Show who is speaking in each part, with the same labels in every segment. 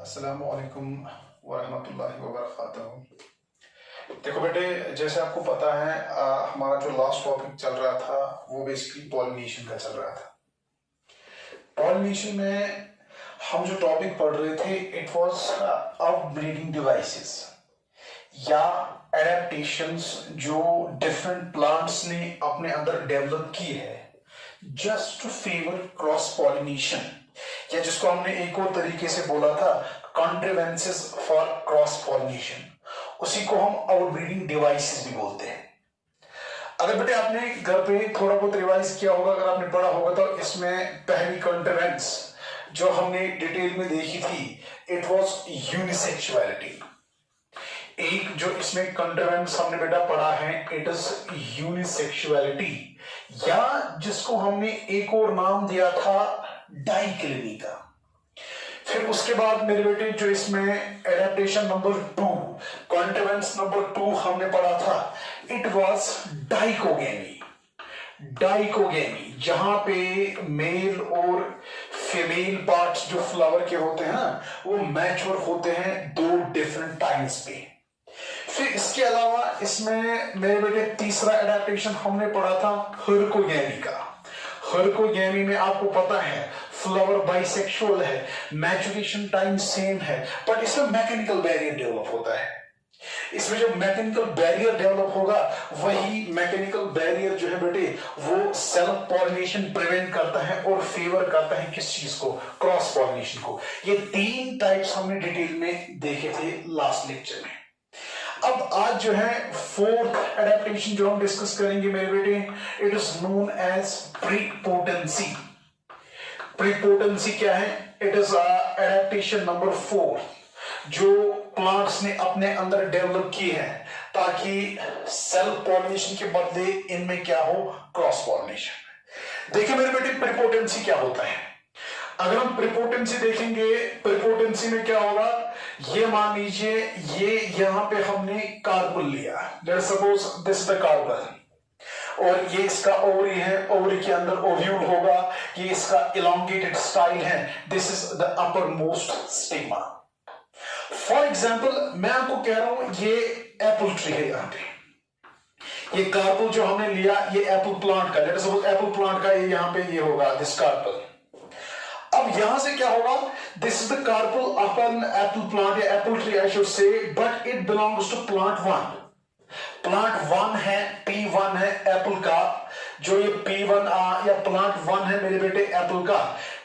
Speaker 1: अस्सलामु अलैकुम वरहमतुल्लाहि वबरकातुहू। देखो बेटे, जैसे आपको पता है हमारा जो लास्ट टॉपिक चल रहा था वो बेसिकली पॉलिनेशन का चल रहा था। पॉलिनेशन में हम जो टॉपिक पढ़ रहे थे इट वाज आउटब्रीडिंग डिवाइसेस या एडेप्टेशंस जो डिफरेंट प्लांट्स ने अपने अंदर डेवलप की है just to favour cross pollination, या जिसको हमने एक और तरीके से बोला था कॉन्ट्रीवेंसेस फॉर क्रॉस पॉलिनेशन, उसी को हम आउटब्रीडिंग डिवाइसेस भी बोलते हैं। अगर बेटे आपने घर पे थोड़ा बहुत रिवाइज किया होगा, अगर आपने पढ़ा होगा, तो इसमें पहली कॉन्ट्रीवेंस जो हमने डिटेल में देखी थी इट वाज यूनिसेक्सुअलिटी। एक जो इसमें कॉन्ट्रीवेंस हमने बेटा पढ़ा है इट इज यूनिसेक्सुअलिटी, या जिसको हमने एक और नाम दिया था डाइक्लिनी का। फिर उसके बाद मेरे बेटे जो इसमें एडेप्टेशन नंबर 2, कॉन्ट्रीवेंस नंबर 2 हमने पढ़ा था इट वाज डाइकोगेमी। डाइकोगेमी जहां पे मेल और फीमेल पार्ट्स जो फ्लावर के होते हैं ना वो मैच्योर होते हैं दो डिफरेंट टाइम्स पे। फिर इसके अलावा इसमें मेरे बेटे तीसरा एडेप्टेशन हमने पढ़ा था हर्कोगेमी का। हर्कोगेमी में आपको पता है फ्लावर बाइसेक्सुअल है, मैच्योरेशन टाइम सेम है, बट इसमें मैकेनिकल बैरियर डेवलप होता है। इसमें जब मैकेनिकल बैरियर डेवलप होगा वही मैकेनिकल बैरियर जो है बेटे वो सेल्फ पॉलिनेशन प्रिवेंट करता है और फेवर करता है किस चीज को, क्रॉस पॉलिनेशन को। ये 3 टाइप्स हमने डिटेल में देखे थे लास्ट लेक्चर में। अब आज जो है 4th एडेप्टेशन जो हम डिस्कस करेंगे मेरे बेटे it is known as prepotency. Prepotency क्या है? इट इज एडेप्टेशन नंबर 4 जो प्लांट्स ने अपने अंदर डेवलप की है ताकि सेल्फ पॉलिनेशन के बदले इनमें क्या हो, क्रॉस पॉलिनेशन। देखिए मेरे बेटे प्रीपोटेंसी क्या होता है। अगर हम प्रीपोटेंसी देखेंगे, प्रीपोटेंसी में क्या होगा, ये मान लीजिए ये यहां पे हमने कार्पल लिया, let's suppose this the carpel, और ये इसका ओवरी है, ओवरी के अंदर ओव्यूल होगा, ये इसका इलोंगेटेड स्टाइल है, this is the upper most stigma. For example मैं आपको कह रहा हूं ये एप्पल ट्री है, यहां पे ये कार्पल जो हमने लिया ये एप्पल प्लांट का, लेट्स सपोज एप्पल प्लांट का ये यहां पे ये होगा दिस कार्पल। अब यहां से क्या होगा, दिस इज द कार्पल अपन एप्पल प्लांट या apple tree I should say, but it belongs to plant 1। Plant 1 है, P1 है एप्पल का, जो ये P1 या प्लांट 1 है मेरे बेटे एप्पल का,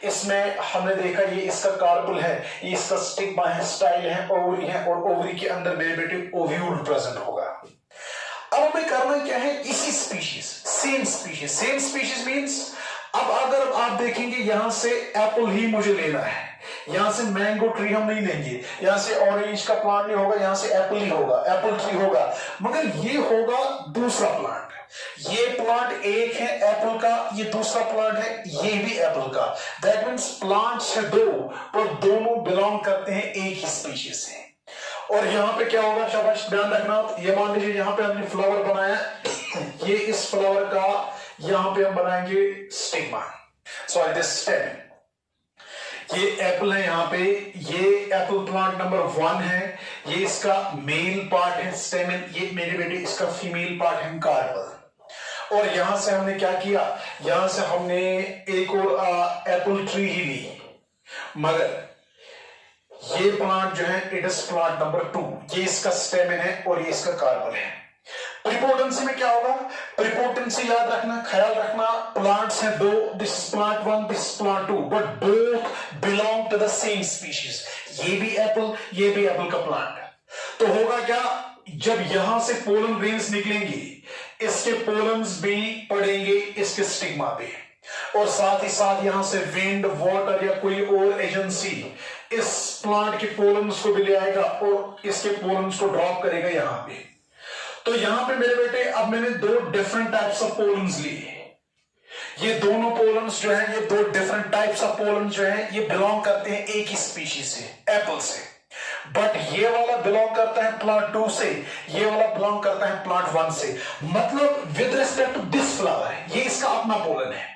Speaker 1: इसमें हमने देखा ये इसका कार्पल है, ये इसका स्टिग्मा है, स्टाइल है, ओवरी है, और ओवरी के अंदर मेरे बेटे ओव्यूल प्रेजेंट होगा। अब हमें करना क्या है, इसी species, same species. Same species means अब अगर आप देखेंगे यहां से एप्पल ही मुझे लेना है, यहां से मैंगो ट्री हम नहीं लेंगे, यहां से ऑरेंज का प्लांट नहीं होगा, यहां से एप्पल ही होगा, एप्पल ट्री होगा, मगर ये होगा दूसरा प्लांट। ये प्लांट एक है एप्पल का, ये दूसरा प्लांट है ये भी एप्पल का। दैट मीन्स प्लांट्स है 2 पर दोनों बिलोंग करते हैं एक ही स्पीशीज से। और यहां पे क्या होगा, शाबाश ध्यान रखना, ये मान लीजिए यहां पे हमने फ्लावर बनाया, ये इस फ्लावर का यहां पे हम बनाएंगे स्टिग्मा, सॉरी दिस स्टेम। ये एप्पल है यहां पे, ये एप्पल प्लांट नंबर 1 है, ये इसका मेल पार्ट है स्टेमन, ये मेरे बेटे इसका फीमेल पार्ट है कार्पल। और यहां से हमने क्या किया, यहां से हमने एक और एप्पल ट्री ही ली, मगर ये प्लांट जो है इट इज प्लांट नंबर 2, ये इसका स्टेमन है और ये इसका कार्पल है। प्रीपोटेंसी में क्या होगा, प्रीपोटेंसी याद रखना, ख्याल रखना, प्लांट्स हैं 2, this is plant 1, this is plant 2, but both belong to the same species. ये भी एप्पल, ये भी एप्पल का प्लांट। तो होगा क्या, जब यहां से पोलन ग्रेन्स निकलेंगी, इसके पोलन्स भी पड़ेंगे इसके स्टिग्मा पे, और साथ ही साथ यहां से विंड, वाटर या कोई और एजेंसी इस प्लांट के पोलन्स को भी ले आएगा और इसके पोलन्स को ड्रॉप करेगा यहां पे। तो यहां पे मेरे बेटे अब मैंने 2 डिफरेंट टाइप्स ऑफ पोलन्स लिए। ये दोनों पोलन्स जो हैं, ये 2 डिफरेंट टाइप्स ऑफ पोलन्स जो हैं, ये बिलोंग करते हैं एक ही स्पीशीज से, एप्पल से। बट ये वाला बिलोंग करता है प्लांट 2 से, ये वाला बिलोंग करता है प्लांट 1 से। मतलब with respect to this flower ये इसका अपना पोलन है,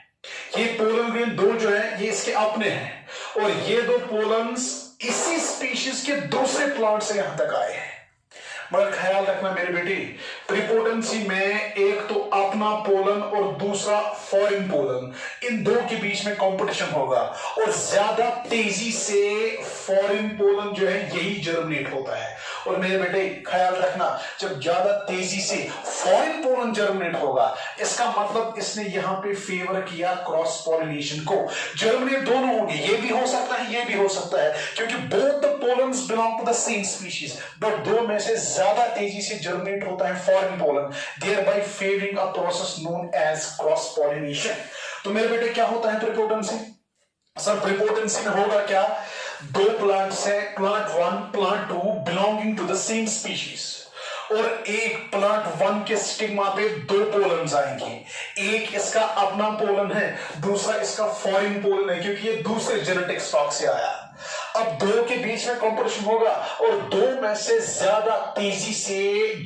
Speaker 1: ये पोलन ग्रेन 2 जो है ये इसके अपने हैं, और ये 2 पोलन्स इसी स्पीशीज स्पीशीज के दूसरे प्लांट से यहां तक आए हैं। मगर ख्याल रखना मेरे बेटे, प्रीपोटेंसी में एक तो अपना पोलन और दूसरा फॉरेन पोलन, इन दो के बीच में कंपटीशन होगा और ज्यादा तेजी से फॉरेन पोलन जो है यही जर्मिनेट होता है। और मेरे बेटे ख्याल रखना, जब ज्यादा तेजी से फॉरेन पोलन जर्मिनेट होगा, इसका मतलब इसने यहां पे फेवर किया क्रॉस पॉलिनेशन को। जर्मिनेट दोनों होंगे, ये भी हो सकता है, ये भी हो सकता है, क्योंकि both the pollens belong to the same species, but दो में से ज्यादा तेजी से जर्मिनेट होता है foreign pollen, thereby favouring a process known as cross pollination. तो मेरे बेटे क्या होता है प्रीपोटेंसी? सर प्रीपोटेंसी में होगा क्या, दो प्लांट्स है, plant 1 plant 2 belonging to the same species, और एक प्लांट 1 के स्टिग्मा पे दो पोलन्स आएंगे, एक इसका अपना पोलन है, दूसरा इसका फॉरेन पोलन है, क्योंकि ये दूसरे जेनेटिक स्टॉक से आया। अब दो के बीच में कंपटीशन होगा और दो में से ज्यादा तेजी से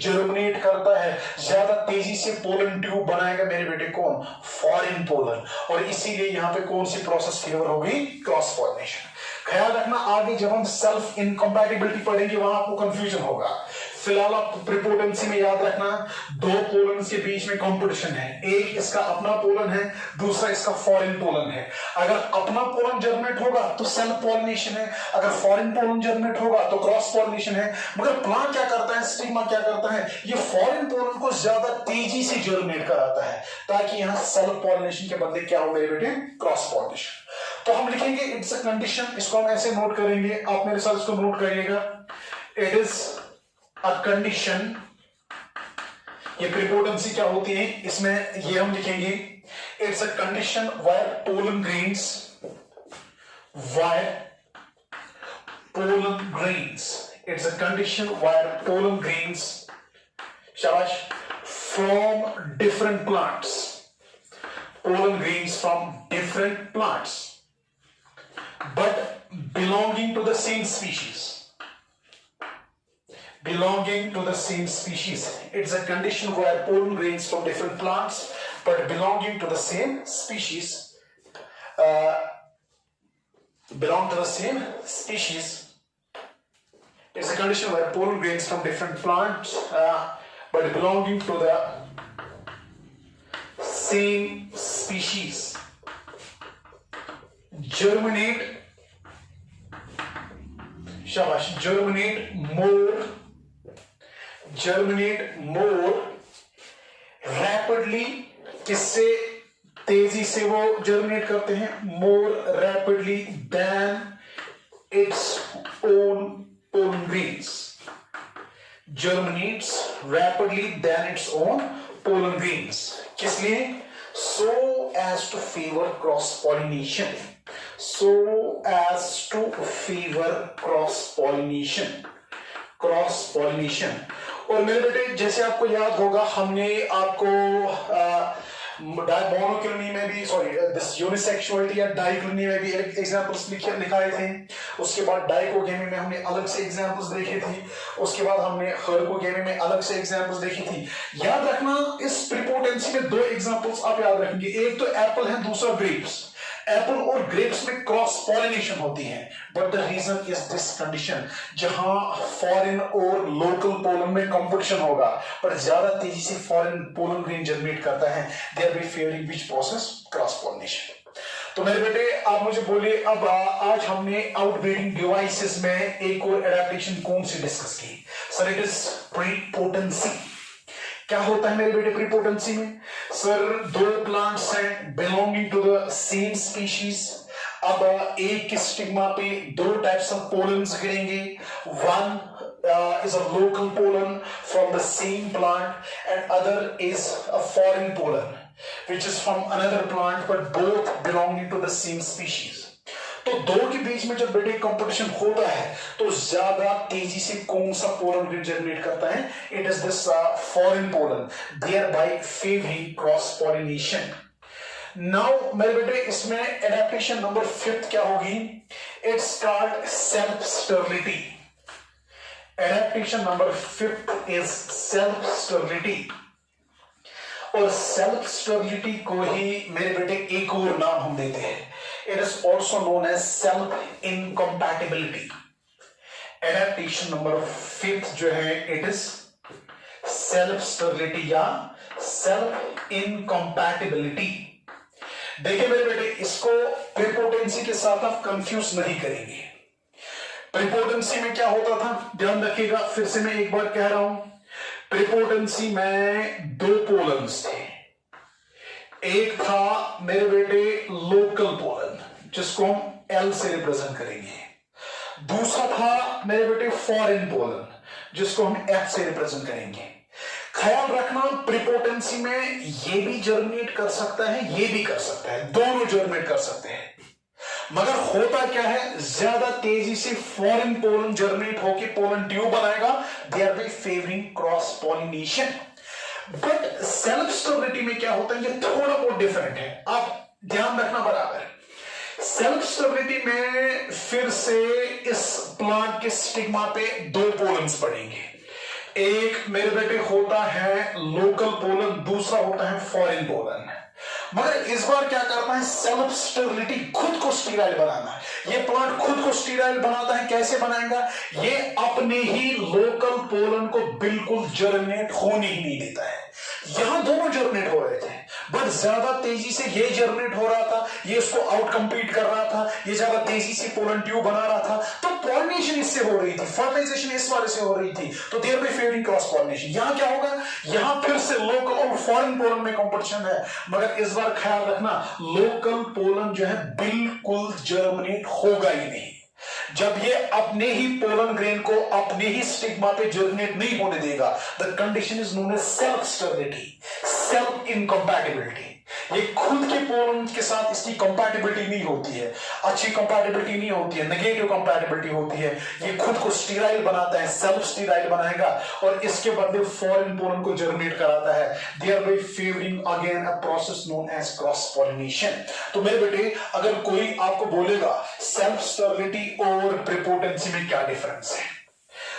Speaker 1: जर्मिनेट करता है, ज्यादा तेजी से पोलन ट्यूब बनाएगा मेरे बेटे कौन? Foreign pollen. और इसीलिए यहां पे कौन सी प्रोसेस फेवर होगी? Cross pollination. ख्याल रखना, आगे जब हम सेल्फ इनकम्पैटिबिलिटी पढ़ेंगे वहां आपको कंफ्यूजन होगा। फिलहाल आप प्रीपोटेंसी में याद रखना, दो पोलन्स के बीच में कंपटीशन है, एक इसका अपना पोलन है, दूसरा इसका फॉरेन पोलन है। अगर अपना पोलन जर्मिनेट होगा तो सेल्फ पॉलिनेशन है, अगर फॉरेन पोलन जर्मिनेट होगा तो क्रॉस पॉलिनेशन है। मगर प्लांट क्या करता है, स्टिग्मा क्या करता है, ये फॉरेन पोलन को ज्यादा तेजी से जर्मिनेट कराता है, ताकि यहां सेल्फ पॉलिनेशन के बदले क्या हो मेरे बेटे? Cross pollination. तो हम लिखेंगे इट्स अ कंडीशन, इसको हम ऐसे नोट करेंगे, आप मेरे साथ इसको नोट करिएगा। इट इज अ कंडीशन, ये प्रीपोटेंसी क्या होती है, इसमें ये हम लिखेंगे it's a condition where pollen grains, it's a condition where pollen grains, शाबाश, from different plants, pollen grains from different plants but belonging to the same species, it's a condition where pollen grains from different plants but belonging to the same species it's a condition where pollen grains from different plants but belonging to the same species germinate, शाबाश, germinate more rapidly, किससे तेजी से वो germinate करते हैं? more rapidly than its own pollen grains, germinates rapidly than its own pollen grains। किस लिए? so as to favor cross pollination, cross pollination. और मेरे बेटे जैसे आपको याद होगा, हमने आपको मोनोक्लोनी में भी, दिस यूनिसेक्सुअलिटी या डाइक्लोनी में भी एग्जांपल्स लिखाए थे। उसके बाद डाइकोगेमी में हमने अलग से एग्जांपल्स देखी थी, उसके बाद हमने हर्कोगेमी में अलग से एग्जांपल्स देखी थी। याद रखना, इस प्रीपोटेंसी में दो एग्जांपल्स आप याद रखेंगे, एक तो एप्पल है, दूसरा ग्रेप्स। एप्पल और ग्रेप्स में क्रॉस पॉलिनेशन होती है, but the reason is this condition, जहां फॉरेन और लोकल पोलन में कंपटीशन होगा, पर ज्यादा तेजी से फॉरेन पोलन ग्रेन जर्मिनेट करता है, they are be favouring which process? Cross pollination. तो मेरे बेटे आप मुझे बोलिए, अब आज हमने आउटब्रीडिंग डिवाइसेस में एक और एडेप्टेशन कौन सी डिस्कस की? Sir it is prepotency. क्या होता है मेरे बेटे प्रीपोटेंसी में? सर दो प्लांट्स हैं belonging to the same species, अब एक के स्टिग्मा पे दो टाइप्स ऑफ पोलन्स गिरेंगे, one is a local pollen from the same plant and other is a foreign pollen which is from another plant but both belonging to the same species। तो दो के बीच में जब बेटे competition होता है तो ज्यादा तेजी से कौन सा पोलन ग्रेन जर्मिनेट करता है? It is this foreign pollen, thereby favouring cross pollination. Now मेरे बेटे इसमें एडेप्टेशन नंबर 5 क्या होगी? It's called self sterility. Adaptation number 5 is self sterility. और सेल्फ स्टेरिलिटी को ही मेरे बेटे एक और नाम हम देते हैं, it is also known as self incompatibility। Adaptation number 5 जो है इट इज सेल्फ स्टेरिलिटी या सेल्फ इनकम्पैटिबिलिटी। देखिए मेरे बेटे, इसको प्रीपोटेंसी के साथ आप कंफ्यूज नहीं करेंगे। प्रीपोटेंसी में क्या होता था, ध्यान रखिएगा, फिर से मैं एक बार कह रहा हूं, प्रीपोटेंसी में दो पोलन्स थे। एक था मेरे बेटे लोकल पोलन, जिसको हम एल से रिप्रेजेंट करेंगे। दूसरा था मेरे बेटे फॉरेन पोलन, जिसको हम एफ से रिप्रेजेंट करेंगे। ख्याल रखना, प्रीपोटेंसी में ये भी जर्मिनेट कर सकता है, ये भी कर सकता है, दोनों जर्मिनेट कर सकते हैं। मगर होता क्या है, ज्यादा तेजी से फॉरेन पोलन जर्मिनेट होकर पोलन ट्यूब बनाएगा, they are be favouring cross pollination. But self sterility में क्या होता है, ये थोड़ा बहुत डिफरेंट है, आप ध्यान रखना बराबर। सेल्फ स्टेरिलिटी में फिर से इस प्लांट के स्टिग्मा पे दो पोलन्स पड़ेंगे। एक मेरे बेटे होता है लोकल पोलन, दूसरा होता है फॉरेन पोलन। मगर इस बार क्या करना है, सेल्फ स्टेरिलिटी, खुद को स्टीराइल बनाना। ये प्लांट खुद को स्टीराइल बनाता है, कैसे बनाएगा, ये अपने ही लोकल पोलन को बिल्कुल जर्मिनेट होने ही नहीं देता है। यहां दोनों जर्मिनेट हो रहे थे, बट ज्यादा तेजी से ये जर्मिनेट हो रहा था, ये इसको आउट कम्पीट कर रहा था, ये ज्यादा तेजी से पोलन ट्यूब बना रहा था, तो पॉलिनेशन इससे हो रही थी, फर्टिलाइजेशन इस वाले से हो रही थी, तो there be favouring cross pollination. यहां क्या होगा, यहां फिर से लोकल और फॉरेन पोलन में कंपटीशन है, मगर इस बार ख्याल रखना, लोकल पोलन जो है बिल्कुल जर्मिनेट होगा ही नहीं। जब ये अपने ही पोलन ग्रेन को अपने ही स्टिग्मा पे जर्मिनेट नहीं होने देगा, the condition is known as self sterility, self incompatibility. ये खुद के पोलन के साथ इसकी कंपैटिबिलिटी नहीं होती है, अच्छी कंपैटिबिलिटी नहीं होती है, नेगेटिव कंपैटिबिलिटी होती है। ये खुद को स्टीराइल बनाता है, सेल्फ स्टीराइल बनाएगा और इसके बदले फॉरेन पोलन को जर्मिनेट कराता है, thereby favouring again a process known as cross pollination. तो मेरे बेटे, अगर कोई आपको बोलेगा सेल्फ स्टेरिलिटी और प्रीपोटेंसी में क्या डिफरेंस है,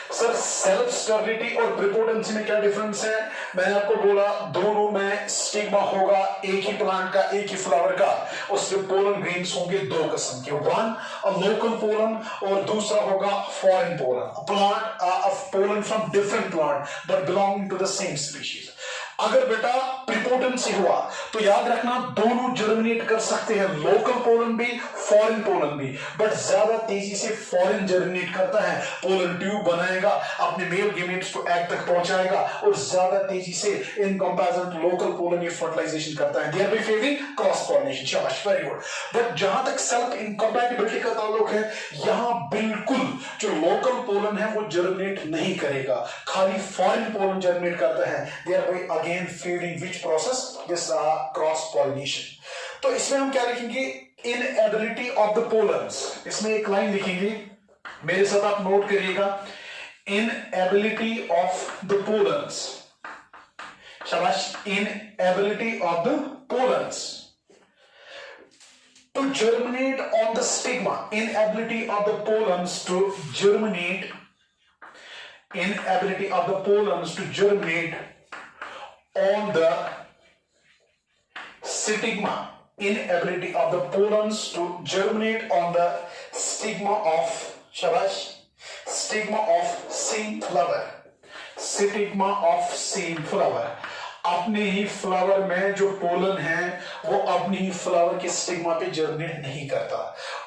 Speaker 1: सर सेल्फ स्टेरिलिटी और प्रीपोटेंसी में क्या डिफरेंस है, मैंने आपको बोला दोनों में स्टिग्मा होगा, एक ही प्लांट का, एक ही फ्लावर का, उसके पोलन ग्रेन्स होंगे दो किस्म के, वन अ लोकल पोलन और दूसरा होगा foreign pollen, plant of pollen from different plant but belonging to the same species. अगर बेटा प्रीपोटेंसी हुआ तो याद रखना दोनों जर्मिनेट कर सकते हैं, लोकल पोलन भी फॉरेन पोलन भी, बट ज्यादा तेजी से फॉरेन जर्मिनेट करता है, पोलन ट्यूब बनाएगा, अपने मेल गेमेट्स को एग तक पहुंचाएगा और ज्यादा तेजी से in comparison to local pollen ये फर्टिलाइजेशन करता है, there be favouring cross pollination. शाबाश, वेरी गुड। बट जहां तक सेल्फ इनकम्पैटिबिलिटी का ताल्लुक है, यहां बिल्कुल जो लोकल पोलन है वो जर्मिनेट नहीं करेगा, खाली फॉरेन पोलन जर्मिनेट करता है, thereby again favoring which process, this cross pollination। तो इसमें हम क्या लिखेंगे, inability of the pollens, इसमें एक लाइन लिखेंगे, मेरे साथ आप नोट करिएगा, inability of the pollens, शाबाश, inability of the pollens to germinate on the stigma, inability of the pollens to germinate, inability of the pollens to germinate on the stigma, inability of the pollens to germinate on the stigma of, shabash, stigma of same flower, stigma of same flower। अपने ही flower में जो pollen है वो अपनी ही flower के stigma पे germinate नहीं करता।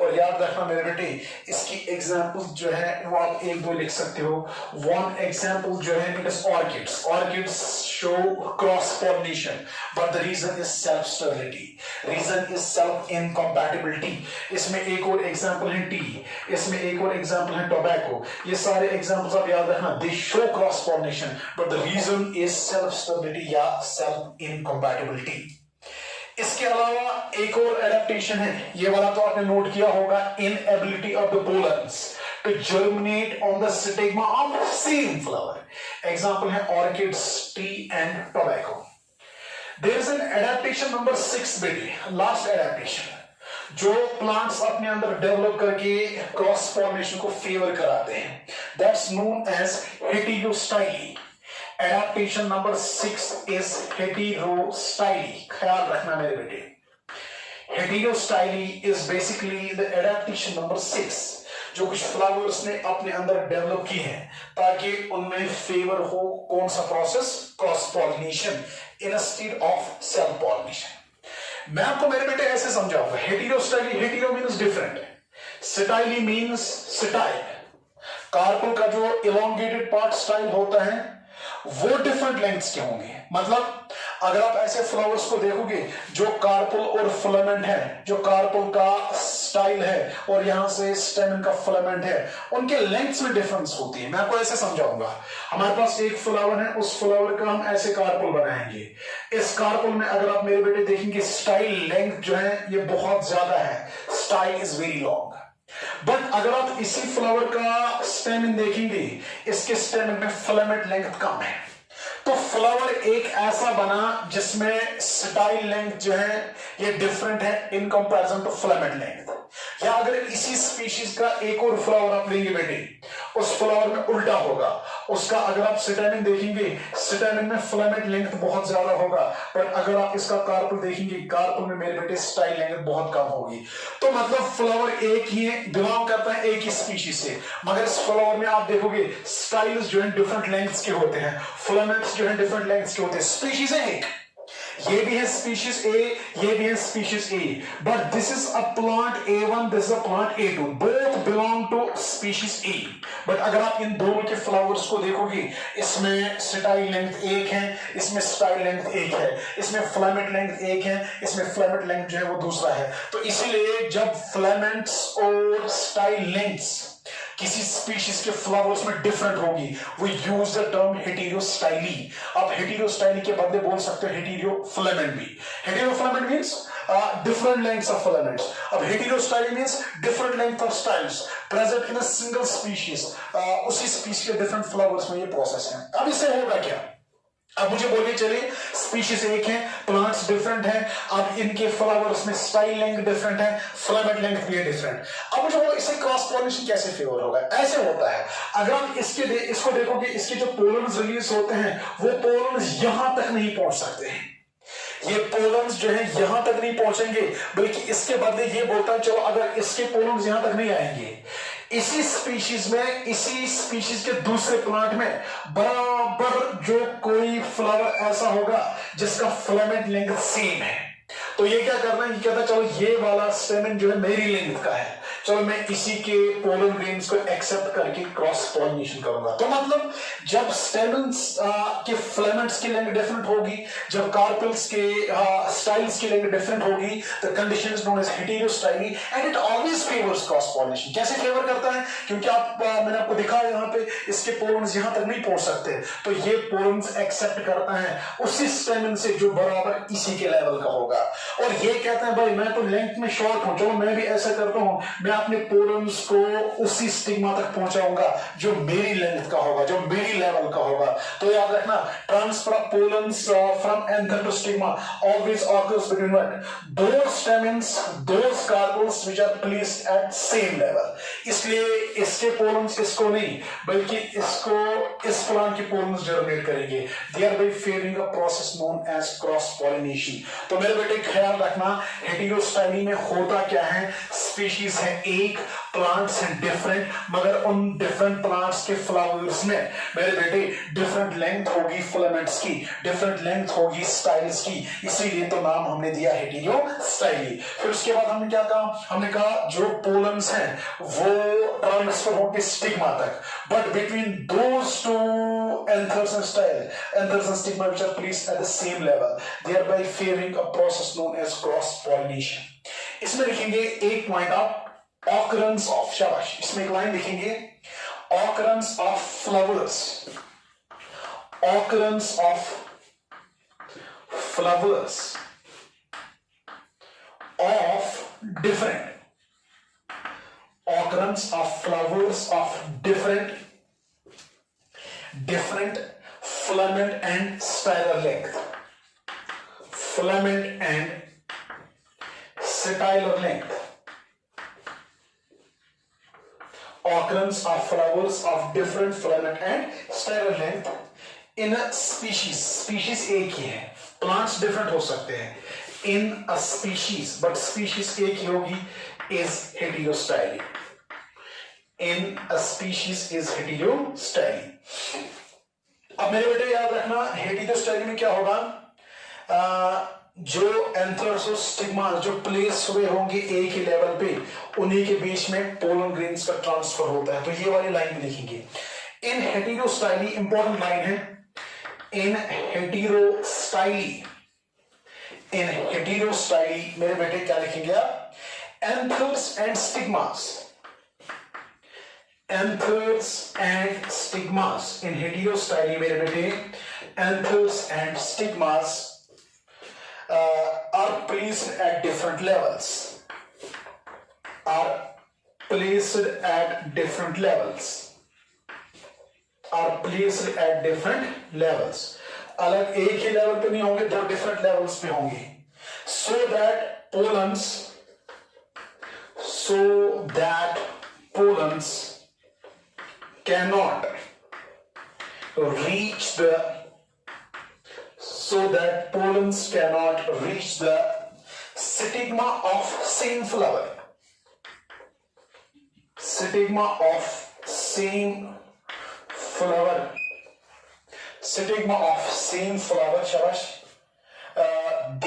Speaker 1: और याद रखना मेरे बेटे, इसकी एग्जांपल जो है वो आप एक दो लिख सकते हो। वन एग्जांपल जो है it is orchids, orchids show cross pollination but the reason is self sterility, reason is self incompatibility. इसमें एक और एग्जांपल है टी, इसमें एक और एग्जांपल है टोबैको। ये सारे एग्जांपल्स आप याद रखना, they show cross pollination but the reason is self sterility या सेल्फ इनकम्पैटिबिलिटी। इसके अलावा एक और एडेप्टेशन है, ये वाला तो आपने नोट किया होगा, inability of the pollens to germinate on the stigma of same flower. Example है orchids, tea and tobacco. There is an adaptation number 6 बेटे, लास्ट एडेप्टेशन जो प्लांट्स अपने अंदर डेवलप करके क्रॉस पॉलिनेशन को फेवर कराते हैं, that's known as heterostyly. Adaptation number 6 is heterostyly. ख्याल रखना मेरे बेटे, heterostyly is basically the adaptation number 6 जो कुछ फ्लावर्स ने अपने अंदर डेवलप की हैं ताकि उनमें फेवर हो कौन सा process, cross pollination instead of self pollination. मैं आपको मेरे बेटे ऐसे समझाऊंगा, heterostyly, hetero means different, styly means style. Carpel का जो इलोंगेटेड पार्ट स्टाइल होता है वो डिफरेंट लेंथ्स के होंगे। मतलब अगर आप ऐसे फ्लावर्स को देखोगे जो कार्पल और फिलामेंट है, जो कार्पल का स्टाइल है और यहां से स्टेम का फिलामेंट है, उनके लेंथ्स में डिफरेंस होती है। मैं आपको ऐसे समझाऊंगा, हमारे पास एक फ्लावर है, उस फ्लावर का हम ऐसे कार्पल बनाएंगे। इस कार्पल में अगर आप मेरे बेटे देखेंगे स्टाइल लेंथ जो है ये बहुत ज्यादा है, style is very long. But अगर आप इसी फ्लावर का स्टेम देखेंगे, इसके स्टेम में फिलामेंट लेंथ कम है, तो फ्लावर एक ऐसा बना जिसमें स्टाइल लेंथ जो है ये डिफरेंट है in comparison to filament length. या अगर इसी स्पीशीज का एक और फ्लावर आप लेंगे बेटे, उस फ्लावर में उल्टा होगा, उसका अगर आप स्टेमिन देखेंगे, स्टेमिन में फिलामेंट लेंथ बहुत ज्यादा होगा, पर अगर आप इसका कार्पल देखेंगे, कार्पल में मेरे बेटे स्टाइल लेंथ बहुत कम होगी। तो मतलब फ्लावर एक ही है, बिलोंग करता है एक ही स्पीशीज से, मगर इस फ्लावर में आप देखोगे स्टाइल्स जो है डिफरेंट लेंथ्स के होते हैं, फिलामेंट्स जो है डिफरेंट लेंथ्स के होते हैं। स्पीशीज है एक, ये भी है स्पीशीज ए, ये भी है species A, but this is a plant A1, this is a plant A2, both belong to species A. But अगर आप इन दोनों के फ्लावर्स को देखोगे, इसमें स्टाइल लेंथ एक है, इसमें स्टाइल लेंथ एक है, इसमें फिलामेंट लेंथ एक है, इसमें फिलामेंट लेंथ जो है वो दूसरा है। तो इसीलिए जब फिलामेंट्स और स्टाइल लेंथ्स किसी स्पीशीज के फ्लावर्स में डिफरेंट होगी, वो यूज द टर्म हेटेरोस्टाइली। आप हेटेरोस्टाइली के बदले बोल सकते हो हेटेरोफिलामेंट भी। हेटेरोफिलामेंट means different lengths of filaments. अब heterostyle means different length of styles present in a single species. उसी species के different flowers में ये process है। अब इससे होगा क्या? अब मुझे बोलिए, चलिए स्पीशीज एक है, प्लांट्स डिफरेंट है, अब इनके फ्लावर्स में स्टाइल लेंथ डिफरेंट है, फिलामेंट लेंथ भी डिफरेंट। अब मुझे बोलो इससे क्रॉस पॉलिनेशन कैसे फेवर होगा? ऐसे होता है, अगर आप इसको देखोगे, इसके जो पोलन्स रिलीज होते हैं वो पोलन्स यहां तक नहीं पहुंच सकते हैं। ये पोलन्स जो है यहां तक नहीं पहुंचेंगे, बल्कि इसके बदले ये बोलता है चलो अगर इसके पोलन्स यहां तक नहीं आएंगे, इसी स्पीशीज में, इसी स्पीशीज के दूसरे प्लांट में बराबर जो कोई फ्लावर ऐसा होगा जिसका फिलामेंट लेंथ सेम है, तो ये क्या करना है, ये कहता है चलो ये वाला स्टेमिन जो है मेरी लेंथ का है, चलो मैं इसी के पोलन ग्रेन्स को एक्सेप्ट करके क्रॉस पॉलिनेशन करूंगा। तो मतलब जब स्टेमिन्स के फिलामेंट्स की लेंथ डिफरेंट होगी, जब कार्पेल्स के स्टाइल्स की लेंथ डिफरेंट होगी, the condition is known as heterostyly and it always favours cross pollination. कैसे फेवर करता है? क्योंकि मैंने आपको दिखाया यहाँ पे इसके पोलन्स यहां तक नहीं पहुंच सकते, तो ये पोलन्स एक्सेप्ट करता है उसी स्टेमिन से जो बराबर इसी के लेवल का होगा, और ये कहते हैं भाई मैं तो लेंथ में शॉर्ट हूं, चलो मैं भी ऐसा करता हूं, मैं अपने पोलन्स को उसी स्टिग्मा तक पहुंचाऊंगा जो मेरी लेंथ का होगा, जो मेरी लेवल का होगा। तो याद रखना, transfer of pollens from anther to stigma always occurs between what, those stamens, those carpels which are placed at same level. इसलिए इसके पोलन्स इसको नहीं, बल्कि इसको, इस प्लांट के पोलन्स जर्मिनेट करेंगे, they are by favouring a process known as cross pollination. तो मेरे बेटे ख्याल रखना, हेटेरोस्टाइली में होता क्या है, स्पीशीज है एक, प्लांट्स हैं डिफरेंट, मगर उन डिफरेंट प्लांट्स के फ्लावर्स में मेरे बेटे डिफरेंट लेंथ होगी फिलामेंट्स की, डिफरेंट लेंथ होगी स्टाइल्स की, इसीलिए तो नाम हमने दिया हेटेरोस्टाइली। फिर उसके बाद हमने क्या कहा, हमने कहा जो पोलन्स हैं वो ट्रांसफर होंगे स्टिग्मा तक, but between those two anthers and style, anthers and stigma which are placed at the same level, thereby favoring a process known as cross pollination. इसमें लिखेंगे एक पॉइंट ऑफ occurrence of, शाबाश, इसमें एक line लिखेंगे occurrence of flowers, occurrence of flowers of different, occurrence of flowers of different filament and spiral length, filament and stipular length, occurrence of flowers of different filament and spiral length in a species, species एक ही है, plants different हो सकते हैं, in a species but species एक ही होगी, is heterostyle। in a species is heterostyle. अब मेरे बेटे याद रखना हेटेरोस्टाइली में क्या होगा, जो एंथर्स और स्टिग्मा जो प्लेस हुए होंगे एक ही लेवल पे, उन्हीं के बीच में पोलन ग्रेन्स का ट्रांसफर होता है। तो ये वाली लाइन में लिखेंगे इन हेटेरोस्टाइली, इंपॉर्टेंट लाइन है, इन हेटेरोस्टाइली, इन हेटेरोस्टाइली मेरे बेटे क्या लिखेंगे आप, anthers and stigmas, anthers and stigmas in heterostyle मेरे बेटे anthers and stigmas are placed at different levels, are placed at different levels, are placed at different levels, अलग एक ही लेवल पे नहीं होंगे, दो डिफरेंट लेवल्स पे होंगे, so that pollens cannot reach the, so that pollens cannot reach the stigma of same flower, stigma of same flower, stigma of same flower, shabash,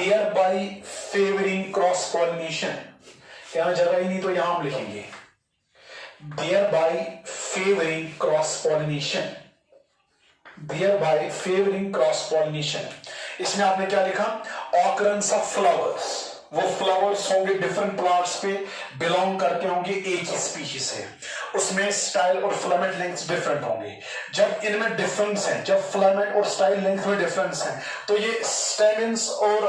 Speaker 1: thereby favoring cross pollination। यहां जगह ही नहीं तो यहां हम लिखेंगे thereby favoring cross pollination, thereby favoring cross pollination। इसमें आपने क्या लिखा, occurrence of flowers, वो फ्लावर्स होंगे डिफरेंट प्लांट्स पे, बिलोंग करके होंगे एक ही स्पीशीज से, उसमें स्टाइल और फिलामेंट लेंथ डिफरेंट होंगे। जब इनमें डिफरेंस है, जब फिलामेंट और स्टाइल लेंथ में डिफरेंस है, तो ये स्टेमेंस और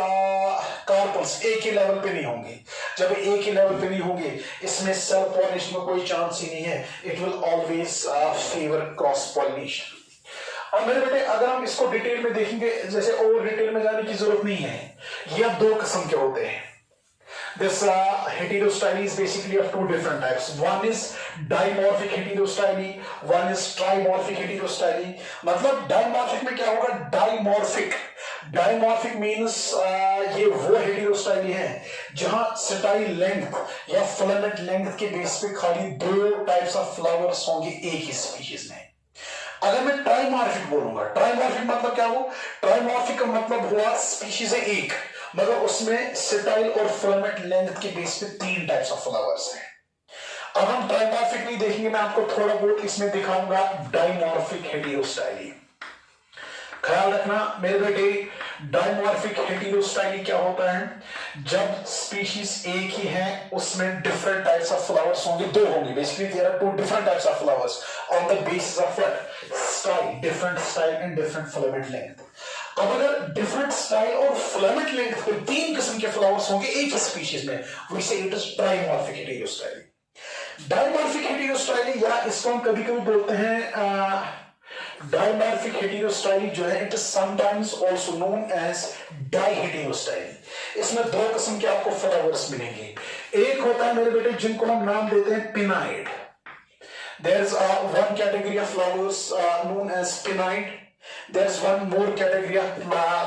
Speaker 1: कार्पल्स एक ही लेवल पे नहीं होंगे। जब एक ही लेवल पे नहीं होंगे, इसमें सेल्फ पॉलिनेशन में कोई चांस ही नहीं है। It will always favour cross pollination. और मेरे बेटे अगर हम इसको डिटेल में देखेंगे, जैसे और डिटेल में जाने की जरूरत नहीं है, ये अब दो किस्म के होते हैं। This heterostyle is basically of two different types. One is dimorphic heterostyle, one is trimorphic heterostyle. मतलब dimorphic में क्या होगा, डाइमॉर्फिक मीन्स ये वो हेटेरोस्टाइली है जहां स्टाइल लेंथ या फिलामेंट लेंथ के बेस पे खाली दो टाइप्स ऑफ फ्लावर्स होंगे एक ही स्पीशीज में। अगर मैं ट्राइमॉर्फिक बोलूंगा, ट्राइमॉर्फिक मतलब क्या हो, ट्राइमॉर्फिक का मतलब हुआ स्पीशीज है एक, मगर उसमें स्टाइल और फिलामेंट लेंथ के बेस पे तीन टाइप्स ऑफ फ्लावर्स हैं। अब हम ट्राइमॉर्फिक नहीं देखेंगे, मैं आपको थोड़ा बहुत इसमें दिखाऊंगा डाइमॉर्फिक हेटेरोस्टाइली। ख्याल रखना मेरे बेटे, डाइमॉर्फिक हेटेरोस्टाइली क्या होता है, जब स्पीशीज एक ही है, उसमें डिफरेंट टाइप्स ऑफ फ्लावर्स होंगे, दो होंगे। Basically there are two different types of flowers on the basis of style, different style and different filament length. अब अगर डिफरेंट स्टाइल और फिलामेंट लेंथ पे तीन किस्म के फ्लावर्स होंगे एक ही स्पीशीज में, we say it is trimorphic heterostyly. Dimorphic heterostyly या इसको हम कभी-कभी बोलते हैं डाइमॉर्फिक हेटेरोस्टाइली जो है, it is sometimes also known as diheterostyly. इसमें दो किस्म के आपको फ्लावर्स मिलेंगे। एक होता है मेरे बेटे जिनको हम नाम देते हैं pin eyed. There is one category of flowers known as pin eyed, there is one more category of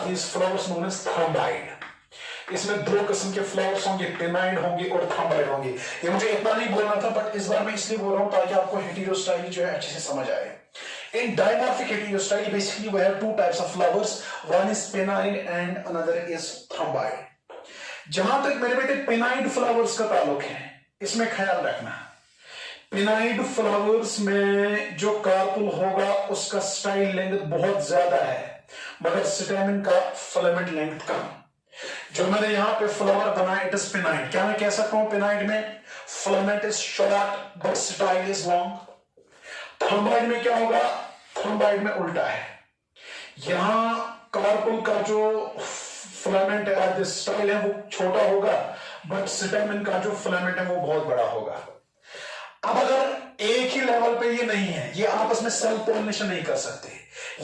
Speaker 1: these flowers known as thromboid। इसमें दो किस्म के फ्लावर्स होंगे, पिनाइड होंगे और थ्रोम्बाइड होंगे। ये मुझे इतना नहीं बोलना था, बट इस बार मैं इसलिए बोल रहा हूं ताकि आपको हेटेरोस्टाइली जो है अच्छे से समझ आए। In dimorphic heterostyle, basically we have two types of flowers. One is pinnaid and another is thromboid. जहां तक मेरे बेटे पिनाइड फ्लावर्स का ताल्लुक है, इसमें ख्याल रखना, पिनाइड फ्लावर्स में जो कार्पुल होगा उसका स्टाइल लेंथ बहुत ज्यादा है, मगर स्टेमेन का फिलामेंट लेंथ कम। जो मैंने यहां पे फ्लावर बनाया, इट इज पिनाइड। क्या मैं कह सकता हूं पिनाइड में filament is short but style is long. Thrum eyed में क्या होगा, थ्रोम्बाइड में उल्टा है, यहां कार्पुल का जो फिलामेंट है, स्टाइल है, वो छोटा होगा, बट स्टेमेन का जो फिलामेंट है वो बहुत बड़ा होगा। अब अगर एक ही लेवल पे ये नहीं है, ये आपस में सेल्फ पॉलिनेशन नहीं कर सकते,